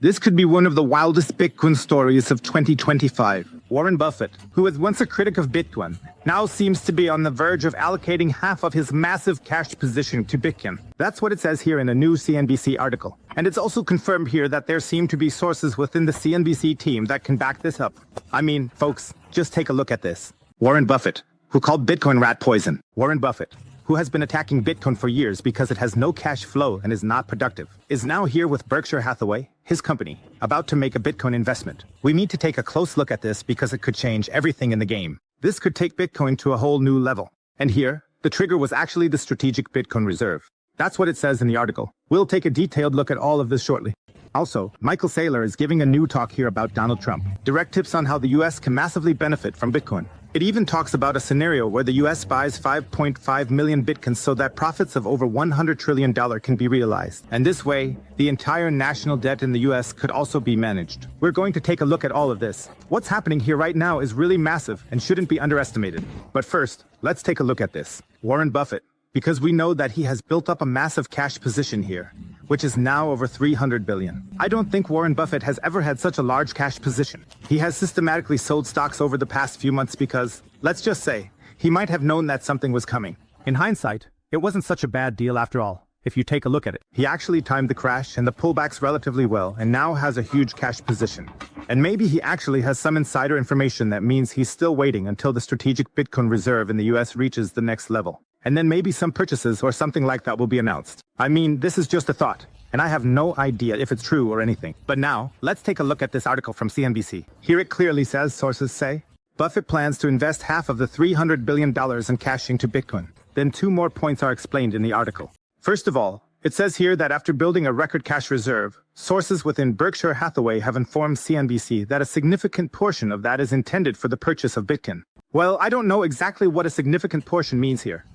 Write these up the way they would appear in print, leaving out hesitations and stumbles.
This could be one of the wildest Bitcoin stories of 2025. Warren Buffett, who was once a critic of Bitcoin, now seems to be on the verge of allocating half of his massive cash position to Bitcoin. That's what it says here in a new CNBC article. And it's also confirmed here that there seem to be sources within the CNBC team that can back this up. I mean, folks, just take a look at this. Warren Buffett, who called Bitcoin rat poison. Warren Buffett, who has been attacking Bitcoin for years because it has no cash flow and is not productive, is now here with Berkshire Hathaway, his company, about to make a Bitcoin investment. We need to take a close look at this because it could change everything in the game. This could take Bitcoin to a whole new level. And here, the trigger was actually the strategic Bitcoin reserve. That's what it says in the article. We'll take a detailed look at all of this shortly. Also, Michael Saylor is giving a new talk here about Donald Trump. Direct tips on how the US can massively benefit from Bitcoin. It even talks about a scenario where the US buys 5.5 million Bitcoins so that profits of over $100 trillion can be realized. And this way, the entire national debt in the US could also be managed. We're going to take a look at all of this. What's happening here right now is really massive and shouldn't be underestimated. But first, let's take a look at this. Warren Buffett, because we know that he has built up a massive cash position here, which is now over $300 billion. I don't think Warren Buffett has ever had such a large cash position. He has systematically sold stocks over the past few months because, let's just say, he might have known that something was coming. In hindsight, it wasn't such a bad deal after all, if you take a look at it. He actually timed the crash and the pullbacks relatively well and now has a huge cash position. And maybe he actually has some insider information that means he's still waiting until the strategic Bitcoin reserve in the US reaches the next level. And then maybe some purchases or something like that will be announced. I mean, this is just a thought, and I have no idea if it's true or anything. But now, let's take a look at this article from CNBC. Here it clearly says, sources say, Buffett plans to invest half of the $300 billion in cash into Bitcoin. Then two more points are explained in the article. First of all, it says here that after building a record cash reserve, sources within Berkshire Hathaway have informed CNBC that a significant portion of that is intended for the purchase of Bitcoin. Well, I don't know exactly what a significant portion means here.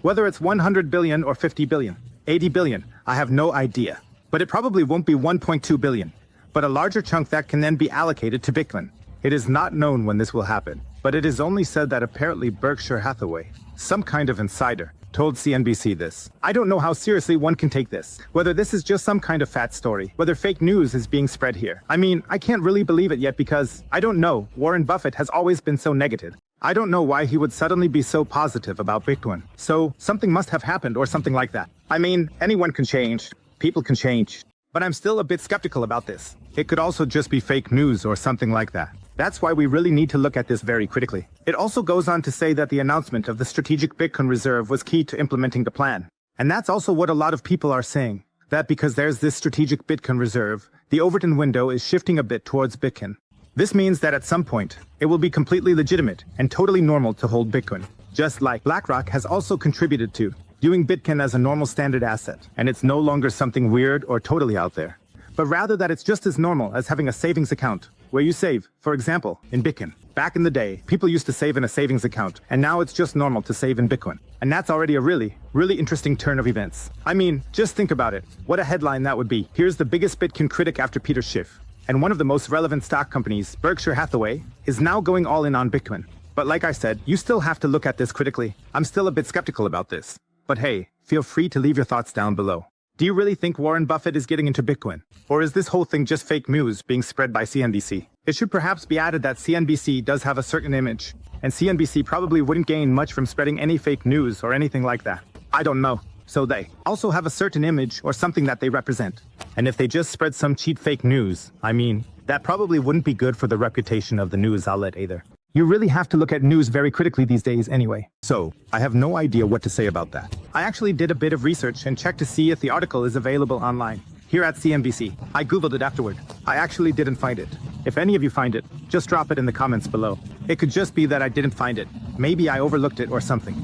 Whether it's 100 billion or 50 billion, 80 billion, I have no idea. But it probably won't be 1.2 billion, but a larger chunk that can then be allocated to Bitcoin. It is not known when this will happen, but it is only said that apparently Berkshire Hathaway, some kind of insider, told CNBC this. I don't know how seriously one can take this, whether this is just some kind of fat story, whether fake news is being spread here. I mean, I can't really believe it yet because, I don't know, Warren Buffett has always been so negative. I don't know why he would suddenly be so positive about Bitcoin. So, something must have happened or something like that. I mean, anyone can change. People can change. But I'm still a bit skeptical about this. It could also just be fake news or something like that. That's why we really need to look at this very critically. It also goes on to say that the announcement of the strategic Bitcoin reserve was key to implementing the plan. And that's also what a lot of people are saying. That because there's this strategic Bitcoin reserve, the Overton window is shifting a bit towards Bitcoin. This means that at some point, it will be completely legitimate and totally normal to hold Bitcoin. Just like BlackRock has also contributed to viewing Bitcoin as a normal standard asset, and it's no longer something weird or totally out there, but rather that it's just as normal as having a savings account, where you save, for example, in Bitcoin. Back in the day, people used to save in a savings account, and now it's just normal to save in Bitcoin. And that's already a really interesting turn of events. I mean, just think about it. What a headline that would be. Here's the biggest Bitcoin critic after Peter Schiff. And one of the most relevant stock companies, Berkshire Hathaway, is now going all in on Bitcoin. But like I said, you still have to look at this critically. I'm still a bit skeptical about this. But hey, feel free to leave your thoughts down below. Do you really think Warren Buffett is getting into Bitcoin? Or is this whole thing just fake news being spread by CNBC? It should perhaps be added that CNBC does have a certain image, and CNBC probably wouldn't gain much from spreading any fake news or anything like that. I don't know. So they also have a certain image or something that they represent. And if they just spread some cheap fake news, I mean, that probably wouldn't be good for the reputation of the news outlet either. You really have to look at news very critically these days anyway. So, I have no idea what to say about that. I actually did a bit of research and checked to see if the article is available online. Here at CNBC. I googled it afterward. I actually didn't find it. If any of you find it, just drop it in the comments below. It could just be that I didn't find it. Maybe I overlooked it or something.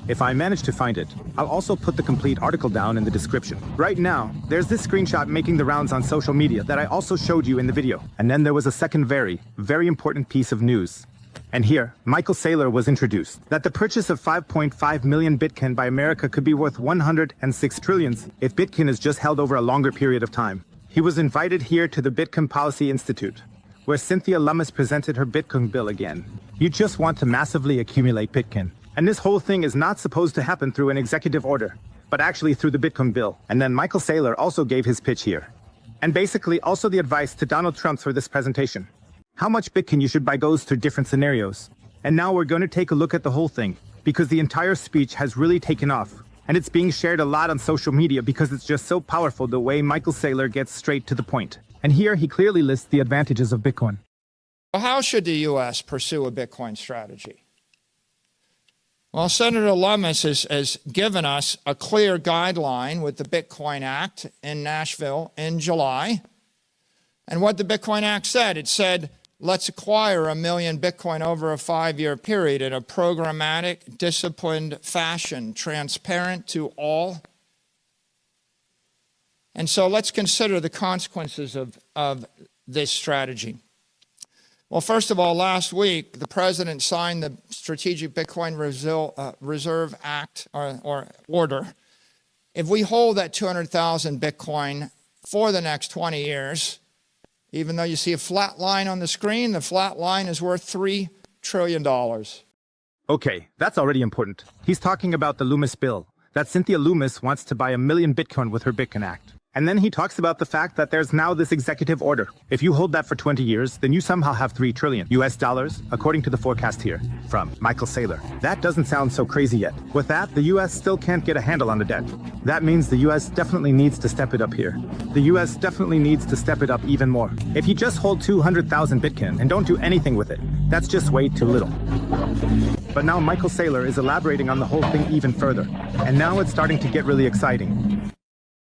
If I manage to find it, I'll also put the complete article down in the description. Right now, there's this screenshot making the rounds on social media that I also showed you in the video. And then there was a second very important piece of news. And here, Michael Saylor was introduced, that the purchase of 5.5 million Bitcoin by America could be worth 106 trillions if Bitcoin is just held over a longer period of time. He was invited here to the Bitcoin Policy Institute, where Cynthia Lummis presented her Bitcoin bill again. You just want to massively accumulate Bitcoin. And this whole thing is not supposed to happen through an executive order, but actually through the Bitcoin bill. And then Michael Saylor also gave his pitch here. And basically also the advice to Donald Trump for this presentation. How much Bitcoin you should buy goes through different scenarios. And now we're going to take a look at the whole thing, because the entire speech has really taken off. And it's being shared a lot on social media because it's just so powerful the way Michael Saylor gets straight to the point. And here he clearly lists the advantages of Bitcoin. How should the U.S. pursue a Bitcoin strategy? Well, Senator Lummis has given us a clear guideline with the Bitcoin Act in Nashville in July. And what the Bitcoin Act said, it said, let's acquire 1 million Bitcoin over a 5-year period in a programmatic, disciplined fashion, transparent to all. And so let's consider the consequences of this strategy. Well, first of all, last week, the president signed the Strategic Bitcoin Reserve Act or order. If we hold that 200,000 Bitcoin for the next 20 years, even though you see a flat line on the screen, the flat line is worth $3 trillion. Okay, that's already important. He's talking about the Loomis bill, that Cynthia Loomis wants to buy 1 million Bitcoin with her Bitcoin Act. And then he talks about the fact that there's now this executive order. If you hold that for 20 years, then you somehow have $3 trillion US dollars, according to the forecast here from Michael Saylor. That doesn't sound so crazy yet. With that, the US still can't get a handle on the debt. That means the US definitely needs to step it up here. The US definitely needs to step it up even more. If you just hold 200,000 Bitcoin and don't do anything with it, that's just way too little. But now Michael Saylor is elaborating on the whole thing even further. And now it's starting to get really exciting.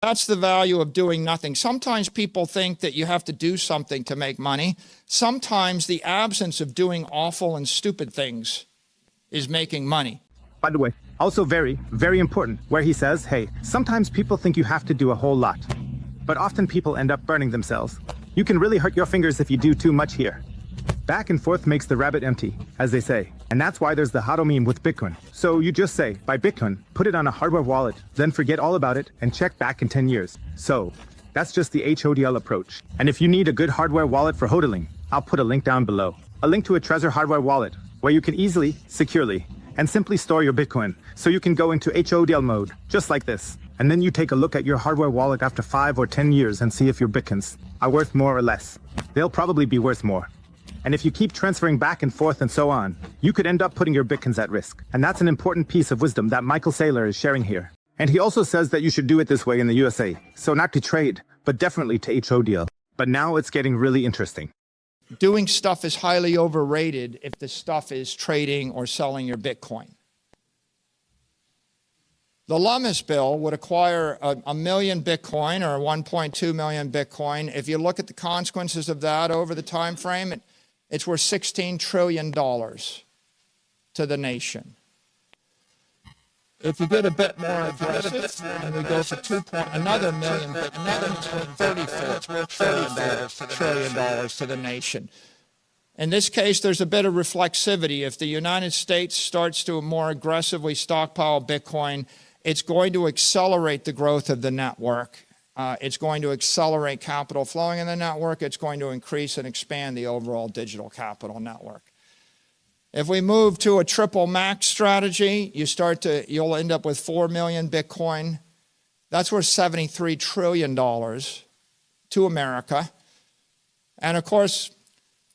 That's the value of doing nothing. Sometimes people think that you have to do something to make money. Sometimes the absence of doing awful and stupid things is making money. By the way, also very, very important, where he says, hey, sometimes people think you have to do a whole lot, but often people end up burning themselves. You can really hurt your fingers if you do too much here. Back and forth makes the rabbit empty, as they say. And that's why there's the HODL meme with Bitcoin. So you just say, buy Bitcoin, put it on a hardware wallet, then forget all about it and check back in 10 years. So that's just the HODL approach. And if you need a good hardware wallet for hodling, I'll put a link down below. A link to a TREZOR hardware wallet where you can easily, securely, and simply store your Bitcoin. So you can go into HODL mode, just like this. And then you take a look at your hardware wallet after 5 or 10 years and see if your Bitcoins are worth more or less. They'll probably be worth more. And if you keep transferring back and forth and so on, you could end up putting your Bitcoins at risk. And that's an important piece of wisdom that Michael Saylor is sharing here. And he also says that you should do it this way in the USA. So not to trade, but definitely to HODL. But now it's getting really interesting. Doing stuff is highly overrated if the stuff is trading or selling your Bitcoin. The Lummis bill would acquire a million Bitcoin or 1.2 million Bitcoin. If you look at the consequences of that over the time frame, it's worth $16 trillion to the nation. If you get a bit more aggressive, and we go for another million, another $34 trillion to the nation. In this case, there's a bit of reflexivity. If the United States starts to more aggressively stockpile Bitcoin, it's going to accelerate the growth of the network. It's going to accelerate capital flowing in the network. It's going to increase and expand the overall digital capital network. If we move to a triple max strategy, you'll end up with 4 million Bitcoin. That's worth $73 trillion to America. And of course,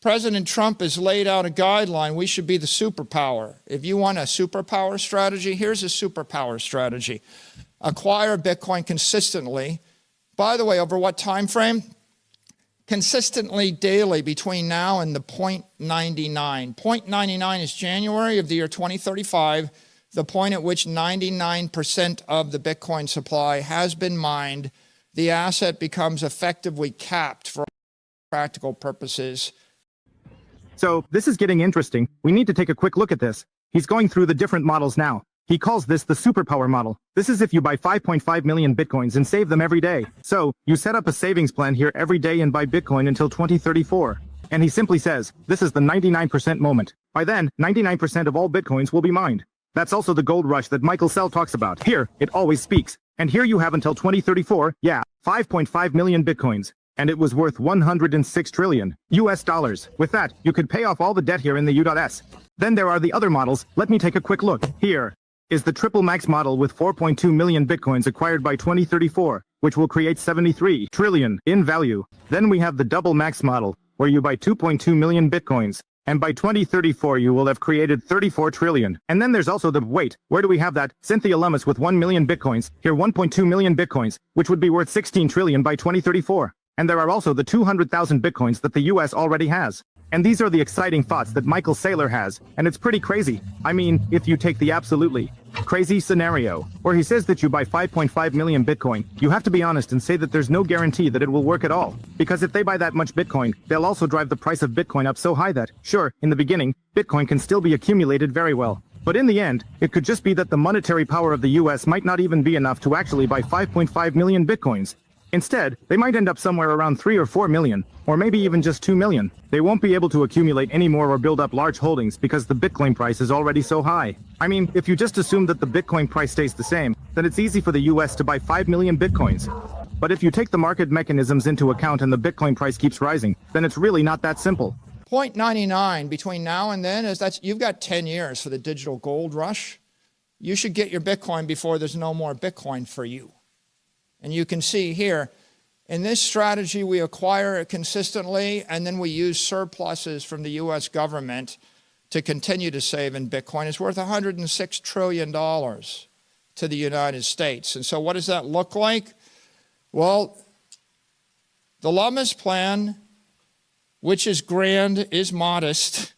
President Trump has laid out a guideline. We should be the superpower. If you want a superpower strategy, here's a superpower strategy. Acquire Bitcoin consistently. By the way, over what time frame? Consistently daily between now and the 0.99. 0.99 is January of the year 2035, the point at which 99% of the Bitcoin supply has been mined. The asset becomes effectively capped for practical purposes. So this is getting interesting. We need to take a quick look at this. He's going through the different models now. He calls this the superpower model. This is if you buy 5.5 million Bitcoins and save them every day. So you set up a savings plan here every day and buy Bitcoin until 2034. And he simply says, this is the 99% moment. By then, 99% of all Bitcoins will be mined. That's also the gold rush that Michael Saylor talks about. Here, it always speaks. And here you have until 2034, 5.5 million Bitcoins. And it was worth 106 trillion US dollars. With that, you could pay off all the debt here in the U.S. Then there are the other models. Let me take a quick look. Here is the triple max model with 4.2 million Bitcoins acquired by 2034, which will create 73 trillion in value. Then we have the double max model, where you buy 2.2 million bitcoins. And by 2034 you will have created 34 trillion. And then there's also the, wait, where do we have that? Cynthia Lummis with 1 million bitcoins, here 1.2 million bitcoins, which would be worth 16 trillion by 2034. And there are also the 200,000 bitcoins that the US already has. And these are the exciting thoughts that Michael Saylor has, and it's pretty crazy. I mean, if you take the absolutely crazy scenario, where he says that you buy 5.5 million Bitcoin, you have to be honest and say that there's no guarantee that it will work at all. Because if they buy that much Bitcoin, they'll also drive the price of Bitcoin up so high that, sure, in the beginning, Bitcoin can still be accumulated very well. But in the end, it could just be that the monetary power of the US might not even be enough to actually buy 5.5 million Bitcoins. Instead, they might end up somewhere around 3 or 4 million, or maybe even just 2 million. They won't be able to accumulate any more or build up large holdings because the Bitcoin price is already so high. I mean, if you just assume that the Bitcoin price stays the same, then it's easy for the US to buy 5 million Bitcoins. But if you take the market mechanisms into account and the Bitcoin price keeps rising, then it's really not that simple. 0.99 between now and then is you've got 10 years for the digital gold rush. You should get your Bitcoin before there's no more Bitcoin for you. And you can see here, in this strategy, we acquire it consistently, and then we use surpluses from the US government to continue to save in Bitcoin. It's worth $106 trillion to the United States. And so what does that look like? Well, the Lummis plan, which is grand, is modest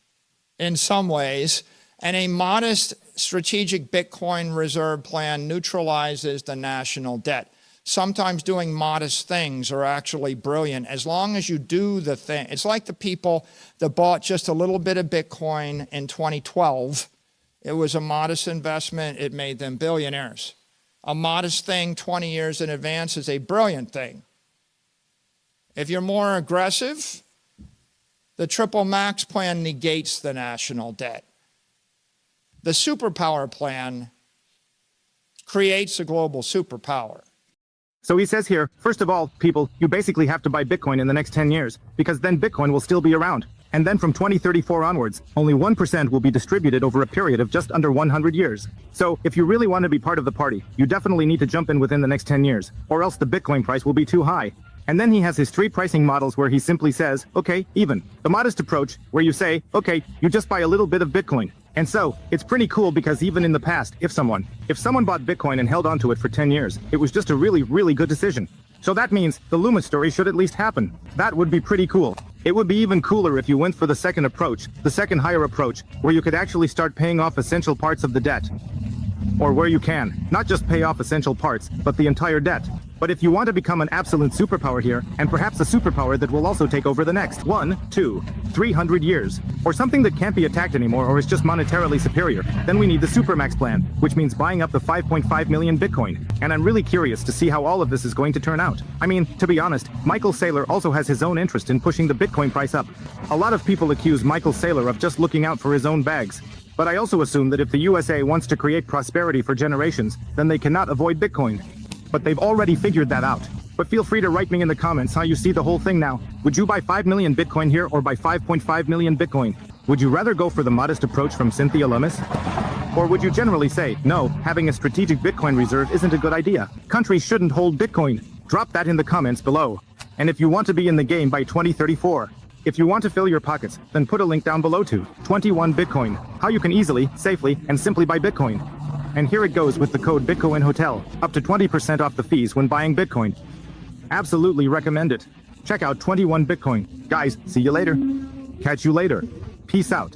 in some ways, and a modest strategic Bitcoin reserve plan neutralizes the national debt. Sometimes doing modest things are actually brilliant, as long as you do the thing. It's like the people that bought just a little bit of Bitcoin in 2012. It was a modest investment. It made them billionaires. A modest thing 20 years in advance is a brilliant thing. If you're more aggressive, the triple max plan negates the national debt. The superpower plan creates a global superpower. So he says here, first of all, people, you basically have to buy Bitcoin in the next 10 years, because then Bitcoin will still be around. And then from 2034 onwards, only 1% will be distributed over a period of just under 100 years. So if you really want to be part of the party, you definitely need to jump in within the next 10 years, or else the Bitcoin price will be too high. And then he has his 3 pricing models where he simply says, okay, even. The modest approach, where you say, okay, you just buy a little bit of Bitcoin. And so, it's pretty cool because even in the past, if someone bought Bitcoin and held onto it for 10 years, it was just a really, really good decision. So that means the Lummis story should at least happen. That would be pretty cool. It would be even cooler if you went for the second approach, the second higher approach, where you could actually start paying off essential parts of the debt. Or where you can, not just pay off essential parts, but the entire debt. But if you want to become an absolute superpower here, and perhaps a superpower that will also take over the next 1, 2, 300 years, or something that can't be attacked anymore or is just monetarily superior, then we need the Supermax plan, which means buying up the 5.5 million Bitcoin. And I'm really curious to see how all of this is going to turn out. I mean, to be honest, Michael Saylor also has his own interest in pushing the Bitcoin price up. A lot of people accuse Michael Saylor of just looking out for his own bags. But I also assume that if the USA wants to create prosperity for generations, then they cannot avoid Bitcoin. But they've already figured that out. But feel free to write me in the comments how you see the whole thing now. Would you buy 5 million Bitcoin here or buy 5.5 million Bitcoin? Would you rather go for the modest approach from Cynthia Lummis? Or would you generally say, no, having a strategic Bitcoin reserve isn't a good idea. Countries shouldn't hold Bitcoin. Drop that in the comments below. And if you want to be in the game by 2034, if you want to fill your pockets, then put a link down below to 21 Bitcoin, how you can easily, safely, and simply buy Bitcoin. And here it goes with the code BitcoinHotel, up to 20% off the fees when buying Bitcoin. Absolutely recommend it. Check out 21 Bitcoin. Guys, see you later. Catch you later. Peace out.